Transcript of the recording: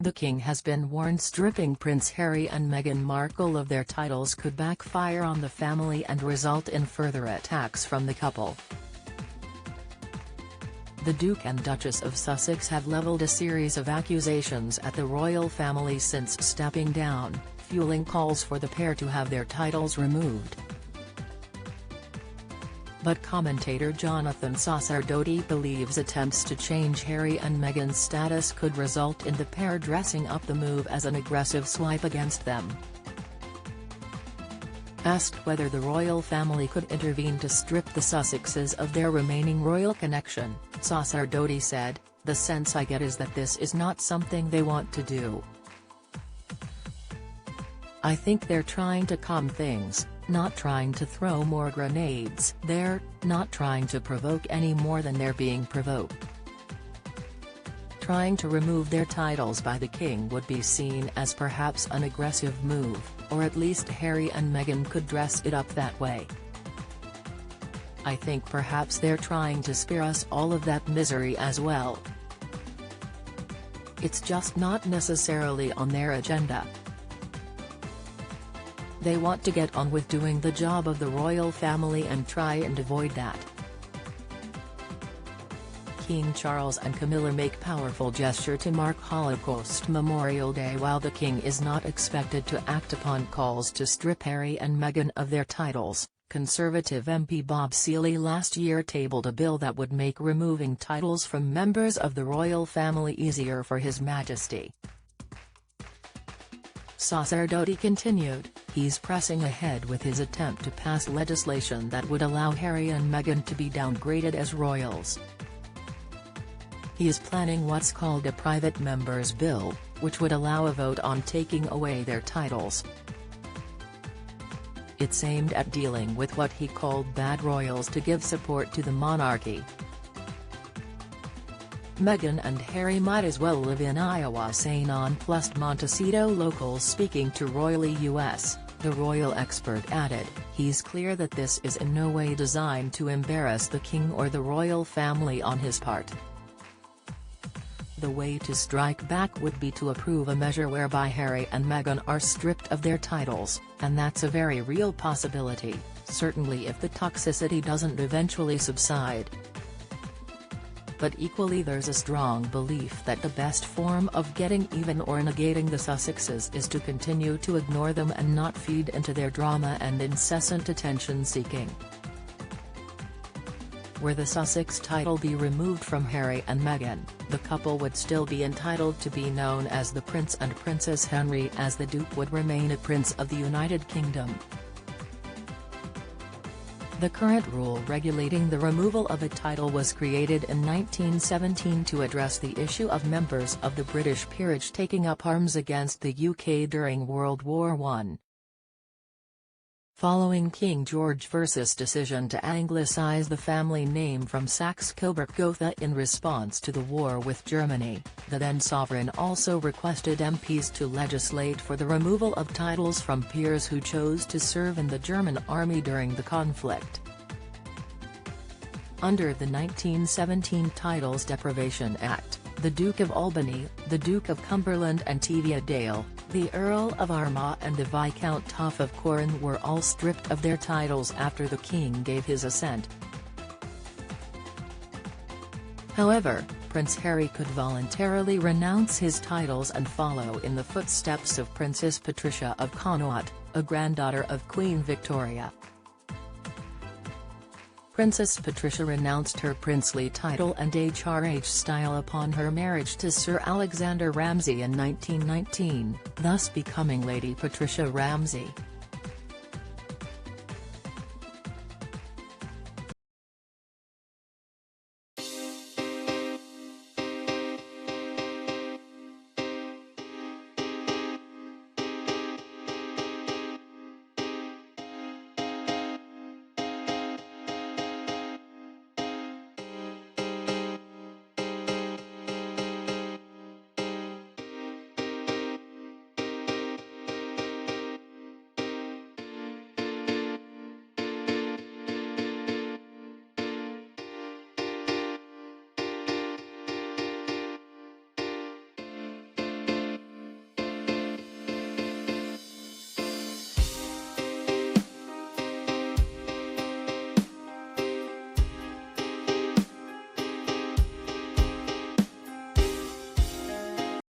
The king has been warned stripping Prince Harry and Meghan Markle of their titles could backfire on the family and result in further attacks from the couple. The Duke and Duchess of Sussex have levelled a series of accusations at the royal family since stepping down, fueling calls for the pair to have their titles removed. But commentator Jonathan Sacerdoti believes attempts to change Harry and Meghan's status could result in the pair dressing up the move as an aggressive swipe against them. Asked whether the royal family could intervene to strip the Sussexes of their remaining royal connection, Sacerdoti said, "The sense I get is that this is not something they want to do. I think they're trying to calm things, not trying to throw more grenades. They're not trying to provoke any more than they're being provoked. Trying to remove their titles by the king would be seen as perhaps an aggressive move, or at least Harry and Meghan could dress it up that way. I think perhaps they're trying to spare us all of that misery as well. It's just not necessarily on their agenda. They want to get on with doing the job of the royal family and try and avoid that." King Charles and Camilla make powerful gesture to mark Holocaust Memorial Day while the king is not expected to act upon calls to strip Harry and Meghan of their titles. Conservative MP Bob Seely last year tabled a bill that would make removing titles from members of the royal family easier for His Majesty. Sacerdoti continued, "He's pressing ahead with his attempt to pass legislation that would allow Harry and Meghan to be downgraded as royals. He is planning what's called a private member's bill, which would allow a vote on taking away their titles. It's aimed at dealing with what he called bad royals to give support to the monarchy. Meghan and Harry might as well live in Iowa," say non-plussed locals speaking to Royally US, the royal expert added. "He's clear that this is in no way designed to embarrass the king or the royal family on his part. The way to strike back would be to approve a measure whereby Harry and Meghan are stripped of their titles, and that's a very real possibility, certainly if the toxicity doesn't eventually subside. But equally there's a strong belief that the best form of getting even or negating the Sussexes is to continue to ignore them and not feed into their drama and incessant attention-seeking." Were the Sussex title be removed from Harry and Meghan, the couple would still be entitled to be known as the Prince and Princess Henry, as the Duke would remain a Prince of the United Kingdom. The current rule regulating the removal of a title was created in 1917 to address the issue of members of the British peerage taking up arms against the UK during World War I. Following King George I's decision to anglicise the family name from Saxe-Coburg-Gotha in response to the war with Germany, the then sovereign also requested MPs to legislate for the removal of titles from peers who chose to serve in the German army during the conflict. Under the 1917 Titles Deprivation Act, the Duke of Albany, the Duke of Cumberland and Teviotdale, the Earl of Armagh and the Viscount Taaffe of Corran were all stripped of their titles after the king gave his assent. However, Prince Harry could voluntarily renounce his titles and follow in the footsteps of Princess Patricia of Connaught, a granddaughter of Queen Victoria. Princess Patricia renounced her princely title and HRH style upon her marriage to Sir Alexander Ramsay in 1919, thus becoming Lady Patricia Ramsay.